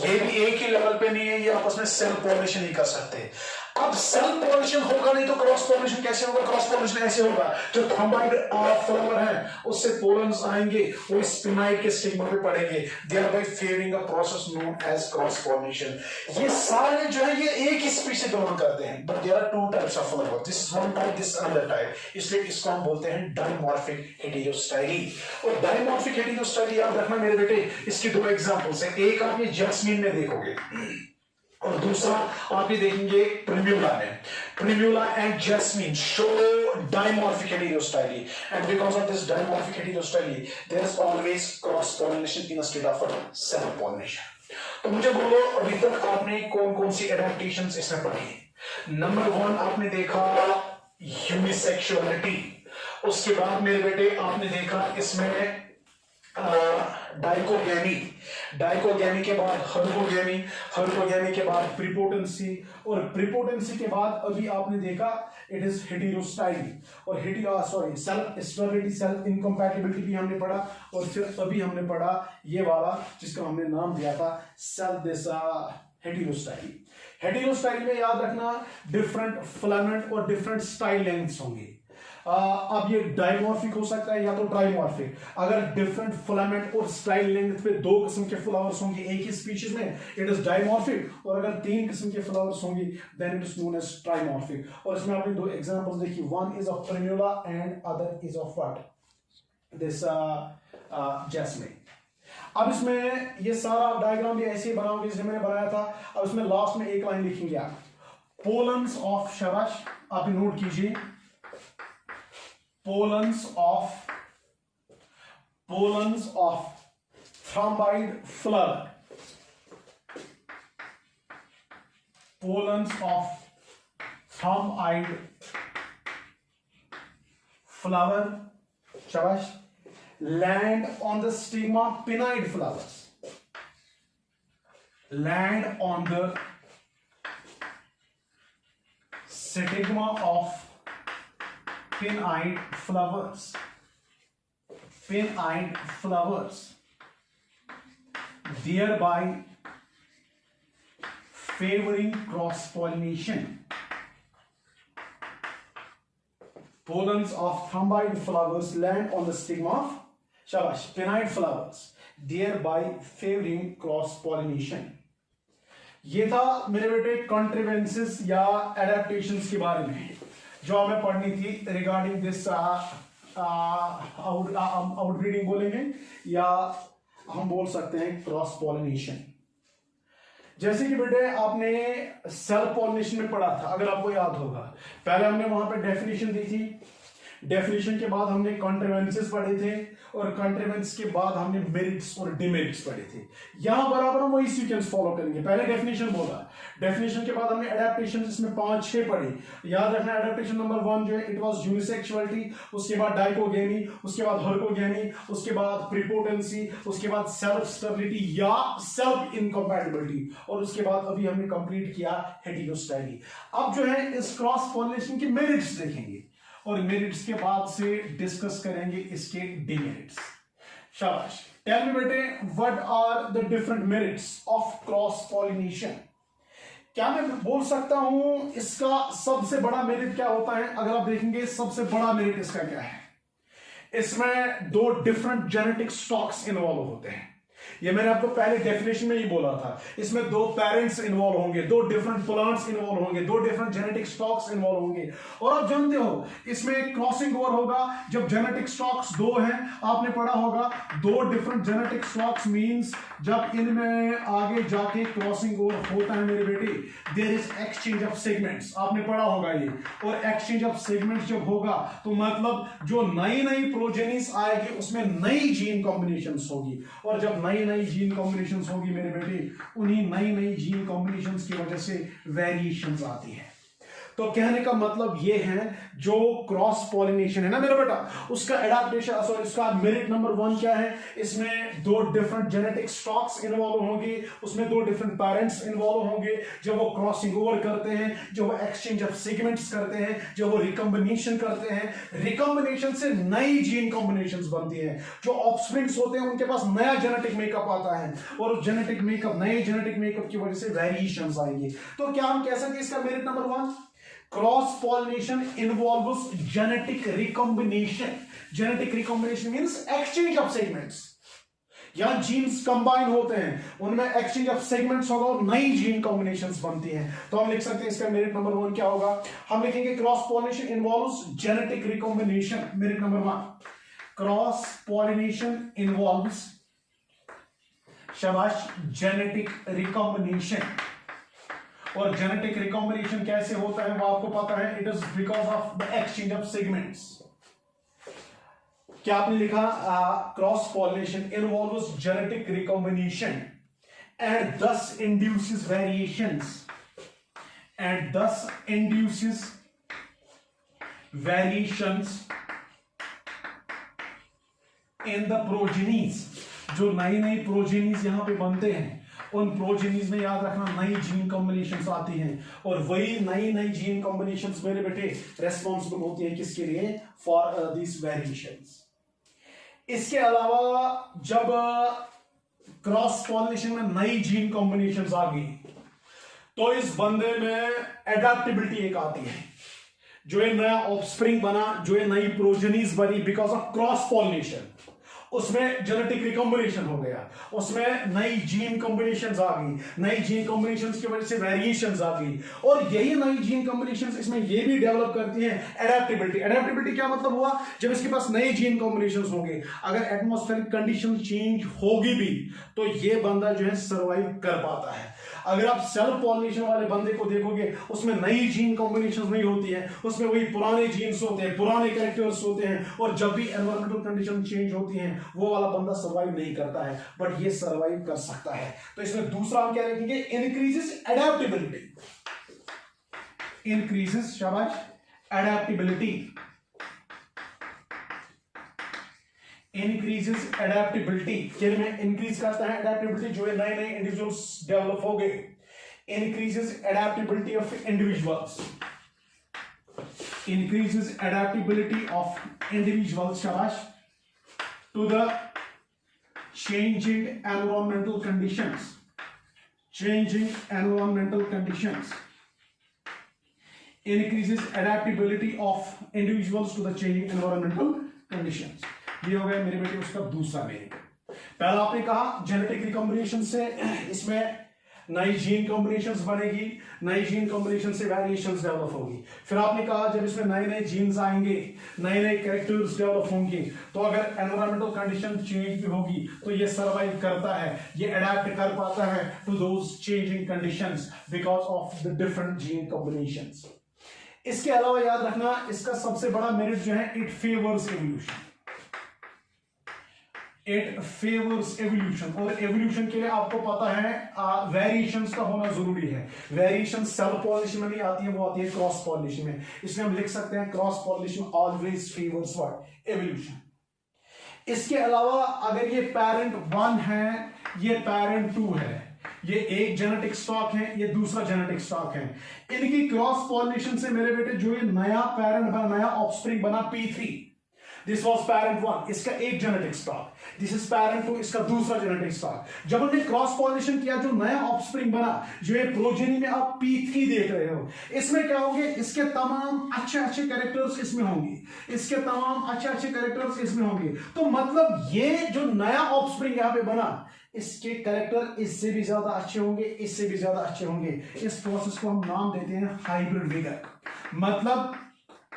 Speaker 1: ये भी एक ही लेवल पे नहीं है, ये आपस में सेल्फ पॉलिनेशन नहीं कर सकते। अब सेल्फ पॉलिनेशन होगा नहीं तो क्रॉस पॉलिनेशन कैसे होगा? क्रॉस पॉलिनेशन ऐसे होगा, जो थर्माइट फ्लावर है उससे पोलन्स आएंगे, वो स्पिनाइट के स्टिग्मा पे पड़ेंगे, thereby favouring a process known as cross pollination. ये सारे जो है ये एक ही स्पीशीज से बिलोंग करते हैं, but there are two types of flower, this is one type, this another type, इसलिए इसको हम बोलते हैं डाइमॉर्फिक हेटेरोस्टाइली। और डाइमॉर्फिक हेटेरोस्टाइली याद रखना मेरे बेटे, इसकी दो एग्जांपल्स हैं, एक आप ये जैस्मीन में देखोगे और दूसरा आप ये देखेंगे प्रिम्यूला में। Primula and jasmine show dimorphic heterostyly, and because of this dimorphic heterostyly, there is always cross pollination in a state of self pollination. तो मुझे बोलो अभी तक आपने कौन कौन सी एडेप्टेशंस इसमें पढ़ी? नंबर 1 आपने देखा यूनिसेक्सुअलिटी, उसके बाद मेरे बेटे आपने देखा इसमें डाइकोगेमी, डाइकोगेमी के बाद हर्कोगेमी, हर्कोगेमी के बाद प्रीपोटेंसी, और प्रीपोटेंसी के बाद अभी आपने देखा इट इज हेटेरोस्टाइली, और सेल्फ स्टेबिलिटी, सेल्फ इनकम्पैटिबिलिटी भी हमने पढ़ा, और फिर अभी हमने पढ़ा ये वाला जिसका हमने नाम दिया था सेल्फ हेटेरोस्टाइली। हेटेरोस्टाइली में याद रखना डिफरेंट फिलामेंट और डिफरेंट स्टाइल लेंथ्स होंगे। अब ये डाइमॉर्फिक हो सकता है या तो ट्राइमॉर्फिक। अगर डिफरेंट फिलामेंट और स्टाइल लेंथ पे 2 किस्म के फ्लावर्स होंगे एक ही स्पीशीज में, इट इज डाइमॉर्फिक, और अगर 3 किस्म के फ्लावर्स होंगे then it is known as trimorphic. और इसमें आपने 2 एग्जांपल्स देखी, one is of primula and other is of what, this jasmine. अब इसमें ये सारा डायग्राम भी ऐसे ही बनाओगे जैसे मैंने बनाया था। अब इसमें लास्ट में एक लाइन लिखेंगे आप, पोलन्स ऑफ, शाबाश आप नोट कीजिए, pollens of thromboid flower, pollens of thromboid flower, shabash, land on the stigma pinnide flowers, land on the stigma of pinnide flowers, pinnide flowers, thereby favoring cross pollination. Pollens of thromboid flowers land on the stigma of, shabash, pinnide flowers, thereby favoring cross pollination. ये था मेरे बेटे कॉन्ट्रीवेंसेस या adaptations के बारे में जो हमें पढ़नी थी रिगार्डिंग दिस आउटब्रीडिंग बोलेंगे या हम बोल सकते हैं क्रॉस पॉलिनेशन। जैसे कि बेटे आपने सेल्फ पॉलिनेशन में पढ़ा था, अगर आपको याद होगा, पहले हमने वहां पे डेफिनेशन दी थी, डेफिनेशन के बाद हमने कॉन्ट्रीवेंसेस पढ़े थे, और कॉन्ट्रीवेंस के बाद हमने मेरिट्स और डिमेरिट्स पढ़े थे। यहां बराबर हम वही सीक्वेंस फॉलो करेंगे, पहले डेफिनेशन बोला, डेफिनेशन के बाद हमने एडेप्टेशन इसमें 5-6 पढ़ी। याद रखना एडेप्टेशन नंबर 1 जो है इट वाज यूनिसेक्सुअलिटी, उसके बाद डाइकोगेमी, उसके बाद हर्कोगेमी, उसके बाद प्रीपोटेंसी, उसके बाद सेल्फ स्टेबिलिटी या सेल्फ इनकम्पैटिबिलिटी, और उसके बाद अभी हमने कंप्लीट किया हेटेरोस्टाइली। अब जो है इस क्रॉस पॉलिनेशन के मेरिट्स देखेंगे, और मेरिट्स के बाद से डिस्कस करेंगे इसके डिमेरिट्स। शाबाश, टेल मी बेटे what are the different merits of cross pollination. क्या मैं बोल सकता हूं इसका सबसे बड़ा मेरिट क्या होता है? अगर आप देखेंगे सबसे बड़ा मेरिट इसका क्या है, इसमें 2 डिफरेंट जेनेटिक स्टॉक्स इन्वॉल्व होते हैं। ये मैंने आपको पहले डेफिनेशन में ही बोला था, इसमें 2 पेरेंट्स इन्वॉल्व होंगे, 2 डिफरेंट प्लांट्स इन्वॉल्व होंगे, 2 डिफरेंट जेनेटिक स्टॉक्स इन्वॉल्व होंगे। और आप जानते हो इसमें क्रॉसिंग ओवर होगा जब जेनेटिक स्टॉक्स 2 हैं। आपने पढ़ा होगा 2 डिफरेंट जेनेटिक स्टॉक्स मींस जब इनमें आगे जाके क्रॉसिंग ओवर होता है मेरे बेटे, there is exchange of segments, आपने पढ़ा होगा ये। और एक्सचेंज ऑफ सेगमेंट्स जब होगा तो मतलब जो नई नई प्रोजेनिस आएगी उसमें नई जीन कॉम्बिनेशंस होगी, और जब नई नई जीन कॉम्बिनेशंस होगी मेरे बेटे, उन्हीं नई नई जीन कॉम्बिनेशंस की वजह से वेरिएशंस आती है।
Speaker 2: तो कहने का मतलब ये है जो क्रॉस पॉलिनेशन है ना मेरा बेटा, उसका एडाप्टेशन, सॉरी उसका मेरिट नंबर 1 क्या है, इसमें 2 डिफरेंट जेनेटिक स्टॉक्स इन्वॉल्व होंगे, उसमें 2 डिफरेंट पेरेंट्स इन्वॉल्व होंगे, जब वो क्रॉसिंग ओवर करते हैं, जब वो एक्सचेंज ऑफ सेगमेंट्स करते हैं, जब वो रिकॉम्बिनेशन करते हैं, रिकॉम्बिनेशन से नई जीन कॉम्बिनेशंस बनती हैं, जो ऑफस्प्रिंग्स होते हैं उनके पास नया जेनेटिक मेकअप आता है, और जेनेटिक मेकअप, नए जेनेटिक मेकअप की वजह से वेरिएशंस आएंगे। तो क्या हम कह सकते हैं इसका merit number 1, cross pollination involves genetic recombination. Genetic recombination means exchange of segments, यहां जीन्स कंबाइन होते हैं, उनमें एक्सचेंज ऑफ सेगमेंट्स होगा और नई जीन कॉम्बिनेशंस बनती हैं। तो हम लिख सकते हैं इसका मेरिट नंबर 1 क्या होगा, हम लिखेंगे cross pollination involves genetic recombination. Merit number 1, cross pollination involves, शाबाश, जेनेटिक रिकॉम्बिनेशन। और जेनेटिक रिकॉम्बिनेशन कैसे होता है वो आपको पता है, it is because of the exchange of segments. क्या आपने लिखा, cross pollination involves genetic recombination and दस इंड्यूसेस वेरिएशंस, एंड दस induces variations in the progenies. जो नई नई प्रोजेनीज यहां पे बनते हैं, उन प्रोजेनीज में याद रखना नई जीन कॉम्बिनेशंस आती हैं, और वही नई नई जीन कॉम्बिनेशंस मेरे बेटे रेस्पॉन्सिबल होती है किसके लिए, फॉर दिस वेरिएशंस। इसके अलावा जब क्रॉस पॉलिनेशन में नई जीन कॉम्बिनेशंस आ गई, तो इस बंदे में एडेप्टेबिलिटी एक आती है, जो ये नया ऑफस्प्रिंग बना, जो ये नई प्रोजेनीज बनी बिकॉज ऑफ क्रॉस पॉलिनेशन, उसमें जेनेटिक रिकॉम्बिनेशन हो गया, उसमें नई जीन कॉम्बिनेशंस आ गई, नई जीन कॉम्बिनेशंस की वजह से वेरिएशंस आ गई, और यही नई जीन कॉम्बिनेशंस इसमें ये भी डेवलप करती हैं एडेप्टेबिलिटी। एडेप्टेबिलिटी क्या मतलब हुआ, जब इसके पास नए जीन कॉम्बिनेशंस होंगे, अगर एटमॉस्फेरिक कंडीशन चेंज होगी भी तो ये बंदा जो है सर्वाइव कर पाता है। अगर आप सेल्फ पॉलिनेशन वाले बंदे को देखोगे, उसमें नई जीन कॉम्बिनेशंस नहीं होती है, उसमें वही पुराने जीन्स होते हैं, पुराने कैरेक्टर्स होते हैं, और जब भी एनवायरमेंटल कंडीशन चेंज होती हैं वो वाला बंदा सर्वाइव नहीं करता है, बट ये सर्वाइव कर सकता है। तो इसमें दूसरा हम क्या लिखेंगे, इंक्रीजेस एडेप्टेबिलिटी, इंक्रीजेस, शाबाश, एडेप्टेबिलिटी, इंक्रीजेस एडेप्टेबिलिटी। के में इंक्रीज करता है एडेप्टेबिलिटी, जो है नए नए इंडिविजुअल्स डेवलप हो गए, increases adaptability of individuals, increases adaptability of individuals, शाबाश, to the changing environmental conditions, changing environmental conditions, increases adaptability of individuals to the changing environmental conditions। ये हो गया मेरे बेटे उसका दूसरा मेरिट। पहला आपने कहा जेनेटिक रिकॉम्बिनेशन से इसमें नई जीन कॉम्बिनेशंस बनेगी, नई जीन कॉम्बिनेशन से वेरिएशंस डेवलप होगी। फिर आपने कहा जब इसमें नए नए जीन्स आएंगे, नए नए कैरेक्टर्स डेवलप होंगे, तो अगर एनवायरमेंटल कंडीशन चेंज भी होगी तो ये सर्वाइव करता है, ये अडेप्ट कर पाता है to those changing conditions because of the different gene combinations. इसके अलावा याद रखना इसका सबसे बड़ा मेरिट जो है, it favours evolution, it favours evolution. और एवोल्यूशन के लिए आपको पता है वेरिएशंस का होना जरूरी है। वेरिएशन सेल्फ पॉलिनेशन में नहीं आती है, वो आती है क्रॉस पॉलिनेशन में। इसमें हम लिख सकते हैं cross pollination always favours what, evolution. इसके अलावा अगर ये पेरेंट 1 है, ये पेरेंट 2 है, ये एक जेनेटिक स्टॉक है, ये दूसरा जेनेटिक स्टॉक है, इनकी क्रॉस पॉलिनेशन से मेरे बेटे जो ये नया पेरेंट बना, नया ऑफस्प्रिंग बना P3, दिस वॉज पेरेंट 1, इसका एक genetic stock, this is parent 2, इसका दूसरा जेनेटिक स्टॉक। जब हमने क्रॉस पॉलिनेशन किया, जो नया ऑफस्प्रिंग बना, जो ये प्रोजेनी में आप P3 देख रहे हो, इसमें क्या होंगे, इसके तमाम अच्छे अच्छे कैरेक्टर्स इसमें होंगे, इसके तमाम अच्छे अच्छे कैरेक्टर्स इसमें होंगे। तो मतलब ये जो नया ऑफस्प्रिंग यहां पे बना, इसके कैरेक्टर इससे भी ज्यादा अच्छे होंगे, इससे भी ज्यादा अच्छे होंगे। इस प्रोसेस को हम नाम देते हैं हाइब्रिड विगर। मतलब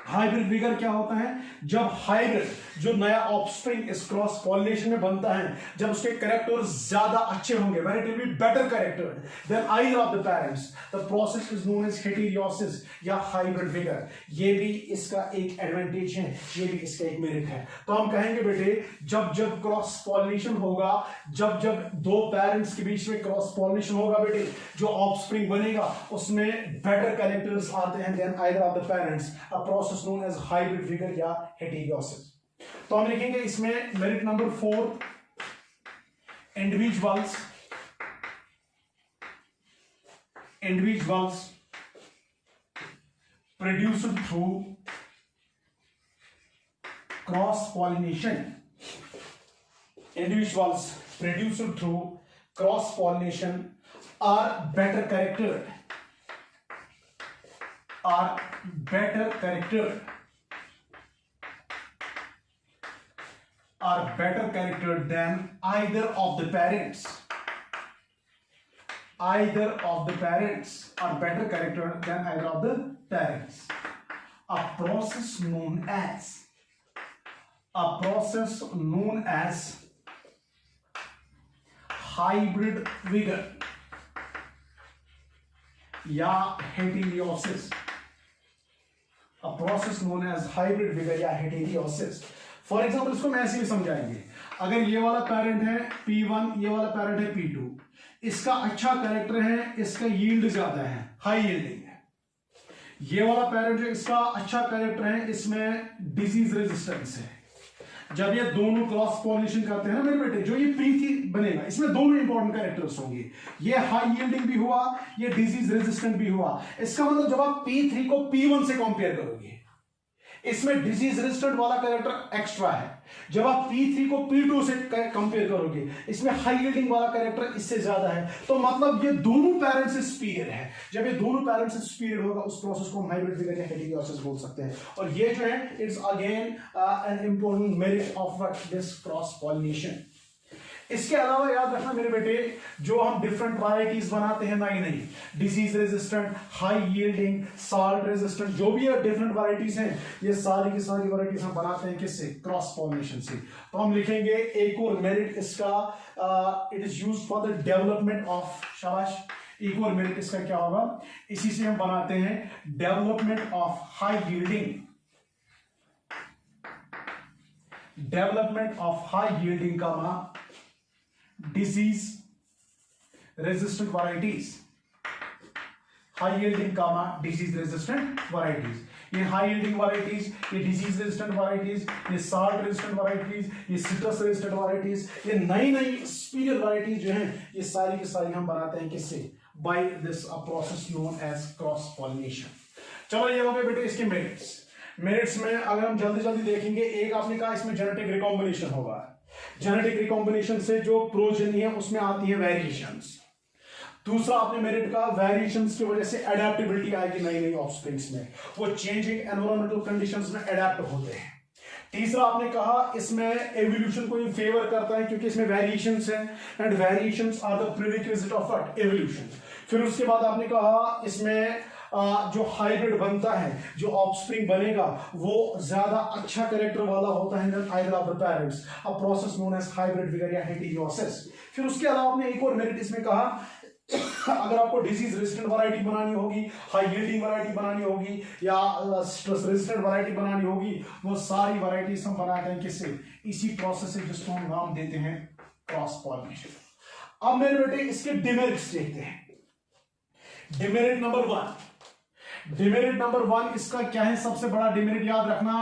Speaker 2: हाइब्रिड विगर क्या होता है? जब हाइब्रिड, जो नया ऑफस्प्रिंग इस क्रॉस पॉलिनेशन में बनता है, जब उसके कैरेक्टर्स ज्यादा अच्छे होंगे, where it will be better charactered than either of the parents, the process is known as heterosis या हाइब्रिड विगर। ये भी इसका एक एडवांटेज है, ये भी इसका एक मेरिट है। तो हम कहेंगे बेटे, जब जब क्रॉस पॉलिनेशन होगा, जब जब दो पेरेंट्स के बीच में क्रॉस पॉलिनेशन होगा बेटे, जो ऑफस्प्रिंग बनेगा उसमें बेटर कैरेक्टर्स आते हैं than either of the parents, a process known as hybrid vigor या heteriosis। तो हम लिखेंगे इसमें merit number 4, individuals produced through cross pollination, individuals produced through cross pollination are better charactered than either of the parents are better charactered than either of the parents. A process known as hybrid vigor या heteriosis, a process known as hybrid vigor या heteriosis। For example इसको मैं ऐसे ही समझाएंगे, अगर ये वाला parent है P1, ये वाला पेरेंट है P2, इसका अच्छा कैरेक्टर है, इसका यील्ड ज्यादा है, हाई यील्डिंग है। ये वाला पेरेंट जो इसका अच्छा कैरेक्टर है, इसमें डिजीज रेजिस्टेंस है। जब ये दोनों क्रॉस पॉलिनेशन करते हैं ना मेरे बेटे, जो ये P3 बनेगा, इसमें दोनों इंपॉर्टेंट कैरेक्टर्स होंगे, ये हाई यील्डिंग भी हुआ, ये डिजीज रेजिस्टेंट भी हुआ। इसका मतलब जब आप P3 को P1 से कंपेयर करोगे, इसमें डिजीज रेजिस्टेंट वाला कैरेक्टर एक्स्ट्रा है। जब आप P3 को P2 से कंपेयर करोगे, इसमें हाई यील्डिंग वाला कैरेक्टर इससे ज्यादा है। तो मतलब ये दोनों पेरेंट्स से सुपीरियर है। जब ये दोनों पेरेंट्स से सुपीरियर होगा, उस प्रोसेस को हम हाइब्रिड विगर या हेटेरियोसिस बोल सकते हैं। और ये जो है, it's again an important merit of this cross pollination. इसके अलावा याद रखना मेरे बेटे, जो हम डिफरेंट वैरायटीज बनाते हैं नई disease resistant, high yielding, salt resistant, जो भी डिफरेंट वैरायटीज हैं, ये सारी की सारी वैरायटीज हम बनाते हैं किससे? क्रॉस पॉलिनेशन से। तो हम लिखेंगे एक और मेरिट इसका, it is used for the development of, शाबाश, एक और मेरिट इसका क्या होगा? इसी से हम बनाते हैं डेवलपमेंट ऑफ हाई यील्डिंग, का disease resistant varieties, high yielding comma disease resistant varieties. ये हाई यील्डिंग वैरायटीज, ये डिजीज रेजिस्टेंट वैरायटीज, ये साल्ट रेजिस्टेंट वैरायटीज, ये सिट्रस रेजिस्टेंट वैरायटीज, ये नई सुपीरियर वैरायटीज जो हैं, ये सारी की सारी हम बनाते हैं किससे? By this a process known as cross pollination. चलो ये हो गए बेटे इसके मेरिट्स में अगर हम जल्दी जल्दी देखेंगे, एक आपने कहा इसमें जेनेटिक रिकॉम्बिनेशन होगा। जेनेटिक रिकॉम्बिनेशन से जो प्रोजेनी है उसमें आती है वेरिएशंस। दूसरा आपने मेरिट का, वेरिएशंस की वजह से एडेप्टेबिलिटी आएगी नई ऑफस्प्रिंग्स में, वो चेंजिंग एनवायरमेंटल कंडीशंस में एडेप्ट होते हैं। तीसरा आपने कहा इसमें एवोल्यूशन को फेवर करता है क्योंकि इसमें वेरिएशंस हैं, and variations are the prerequisite of what? Evolution. फिर उसके बाद आपने कहा इसमें जो हाइब्रिड बनता है, जो ऑफस्प्रिंग बनेगा, वो ज्यादा अच्छा कैरेक्टर वाला होता है than either of the parents, a process known as hybrid vigour या हेटेरियोसिस। फिर उसके अलावा आपने एक और मेरिट इसमें कहा, अगर आपको डिजीज रेजिस्टेंट वैरायटी बनानी होगी, हाई यील्डिंग वैरायटी बनानी होगी, या स्ट्रेस रेजिस्टेंट वैरायटी बनानी होगी, वो सारी वैरायटीज हम बनाते हैं किससे? इसी प्रोसेस से, जिसको हम नाम देते हैं क्रॉस पॉलिनेशन। अब मेरे बेटे इसके डिमेरिट्स देखते हैं। डिमेरिट नंबर वन इसका क्या है? सबसे बड़ा डिमेरिट याद रखना,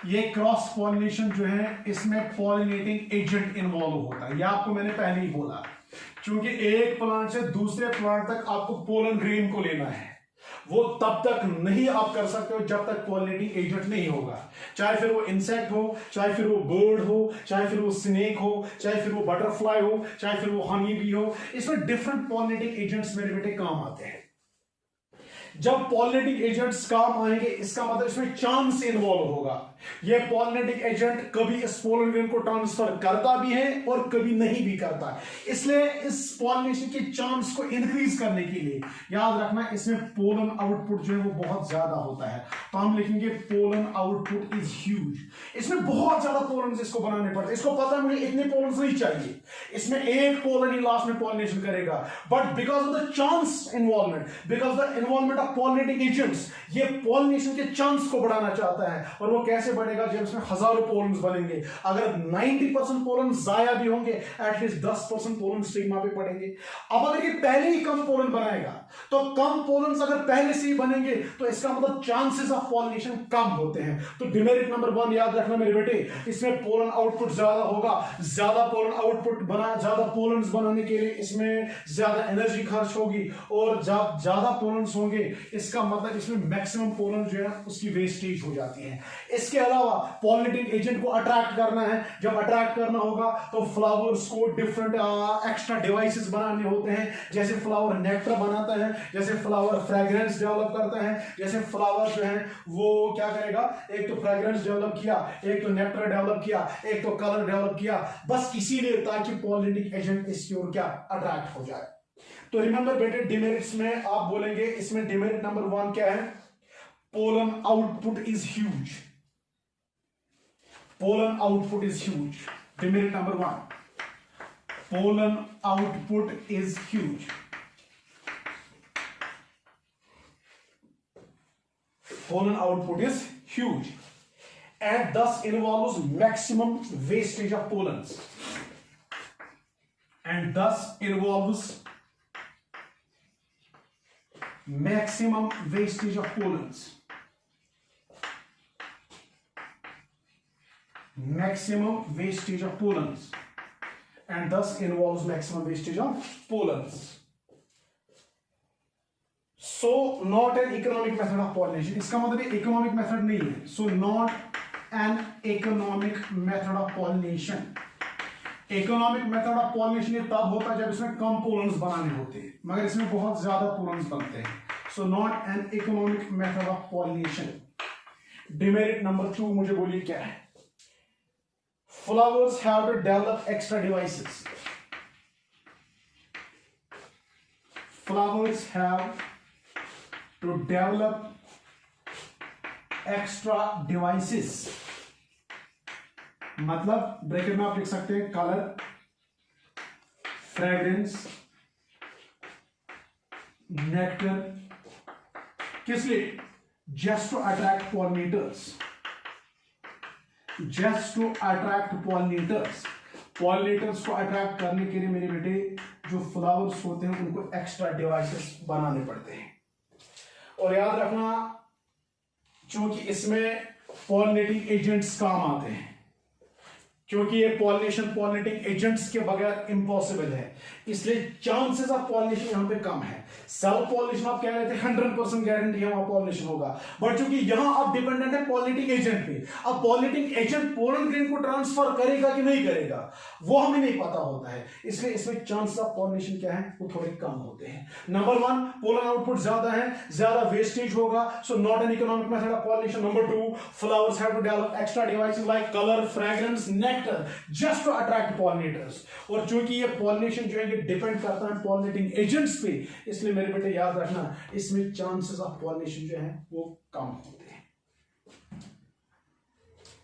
Speaker 2: ये क्रॉस पॉलिनेशन जो है इसमें पॉलिनेटिंग एजेंट इन्वॉल्व होता है। यह आपको मैंने पहले ही बोला, क्योंकि एक प्लांट से दूसरे प्लांट तक आपको पोलन ग्रेन को लेना है, वो तब तक नहीं आप कर सकते हो जब तक पॉलिनेटिंग एजेंट नहीं होगा। चाहे फिर वो इंसेक्ट हो, चाहे फिर वो बर्ड हो, चाहे फिर वो स्नेक हो, चाहे फिर वो बटरफ्लाई हो, चाहे फिर वो हनी बी हो, इसमें डिफरेंट पॉलिनेटिंग एजेंट्स मेरे बेटे काम आते हैं। जब पॉलिनेटिंग एजेंट्स काम आएंगे इसका मतलब इसमें चांस इन्वॉल्व होगा। ये पॉलिनेटिंग एजेंट कभी इस पोलन ग्रेन को ट्रांसफर करता भी है और कभी नहीं भी करता, इसलिए इस पॉलिनेशन के चांस को इंक्रीज करने के लिए याद रखना इसमें पोलन आउटपुट जो है वो बहुत ज्यादा होता है। तो हम लिखेंगे पोलन आउटपुट इज ह्यूज। इसमें बहुत ज्यादा पोलन इसको बनाने पड़ते, इसको पता है मुझे इतने पोलन नहीं चाहिए, इसमें एक पोलन ही लास्ट में पॉलिनेशन करेगा, but because of the chance involvement, because the involvement of pollinating agents, ये पॉलिनेशन के चांस को बढ़ाना चाहता है। और वो कैसे बढ़ेगा? जब इसमें हजारों पोलन्स बनेंगे, अगर 90% पोलन जाया भी होंगे एटलीस्ट 10% पोलन स्टिग्मा पे पड़ेंगे। अब अगर ये पहले ही कम पोलन बनाएगा तो कम पोलन्स अगर पहले से ही बनेंगे तो इसका मतलब चांसेस ऑफ पॉलिनेशन कम होते हैं। तो डिमेरिट नंबर 1 याद रखना मेरे बेटे, इसमें पोलन आउटपुट ज्यादा होगा, ज्यादा पोलन आउटपुट बना, ज्यादा पोलन्स बनाने के लिए इसमें ज्यादा एनर्जी खर्च होगी और जब ज्यादा पोलन्स होंगे इसका मतलब इसमें मैक्सिमम पोलन जो है उसकी वेस्टेज हो जाती है। इसके अलावा पॉलिनेटिंग एजेंट को अट्रैक्ट करना है, जब अट्रैक्ट करना होगा तो फ्लावर्स को डिफरेंट एक्स्ट्रा डिवाइसेस बनाने होते हैं, जैसे फ्लावर नेक्टर बनाता है, जैसे फ्लावर फ्रेग्रेंस डेवलप करता है, जैसे फ्लावर जो है वो क्या करेगा, एक तो फ्रेग्रेंस डेवलप किया, एक तो नेक्टर डेवलप किया, एक तो कलर डेवलप किया, बस इसीलिए ताकि पॉलिनेटिंग एजेंट इसकी ओर क्या अट्रैक्ट हो जाए। तो रिमेंबर बेटे, डिमेरिट्स में आप बोलेंगे, इसमें डिमेरिट नंबर 1 क्या है? Pollen output is huge. Pollen output is huge. Demerit number 1, pollen output is huge. Pollen output is huge and thus involves maximum wastage of pollens, and thus involves maximum wastage of pollens, maximum wastage of pollens, and thus involves maximum wastage of pollens. So not an economic method of pollination, इसका मतलब economic method नहीं है। So not an economic method of pollination. Economic method of pollination ये तब होता है जब इसमें कम पोलन्स बनाने होते हैं, मगर इसमें बहुत ज्यादा पोलन्स बनते हैं। So not an economic method of pollination. Demerit number 2 मुझे बोलिए क्या है? Flowers have to develop extra devices. Flowers have to develop extra devices, मतलब ब्रैकेट में आप लिख सकते हैं कलर, फ्रेग्रेंस, नेक्टर। किस लिए? Just to attract pollinators, just to attract pollinators. Pollinators को अट्रैक्ट करने के लिए मेरे बेटे जो फ्लावर्स होते हैं उनको एक्स्ट्रा डिवाइसेस बनाने पड़ते हैं। और याद रखना, क्योंकि इसमें पॉलिनेटिंग एजेंट्स काम आते हैं, क्योंकि ये पॉलिनेशन पॉलिनेटिंग एजेंट्स के बगैर इम्पॉसिबल है, इसलिए चांसेस ऑफ पॉलिनेशन यहां पे कम है। सेल्फ पॉलिनेशन आप कह रहे थे 100% गारंटी है वहां पॉलिनेशन होगा, बट चूंकि यहां आप डिपेंडेंट है पॉलिनेटिंग एजेंट पे। अब पॉलिनेटिंग एजेंट पोलन ग्रेन को ट्रांसफर करेगा कि नहीं करेगा वो हमें नहीं पता होता है, इसलिए इसमें चांसेस ऑफ पॉलिनेशन क्या है वो थोड़े कम होते हैं। नंबर 1, पोलन आउटपुट ज्यादा है, ज्यादा वेस्टेज होगा, so not an economic method of pollination. Number 2, flowers have to develop extra devices like colour, fragrance, nectar just to attract pollinators. और चूंकि ये पॉलिनेशन जो है ये डिपेंड करता है पॉलिनेटिंग एजेंट्स पे, इसलिए मेरे बेटे याद रखना इसमें चांसेस ऑफ पॉलिनेशन जो है वो कम होते हैं।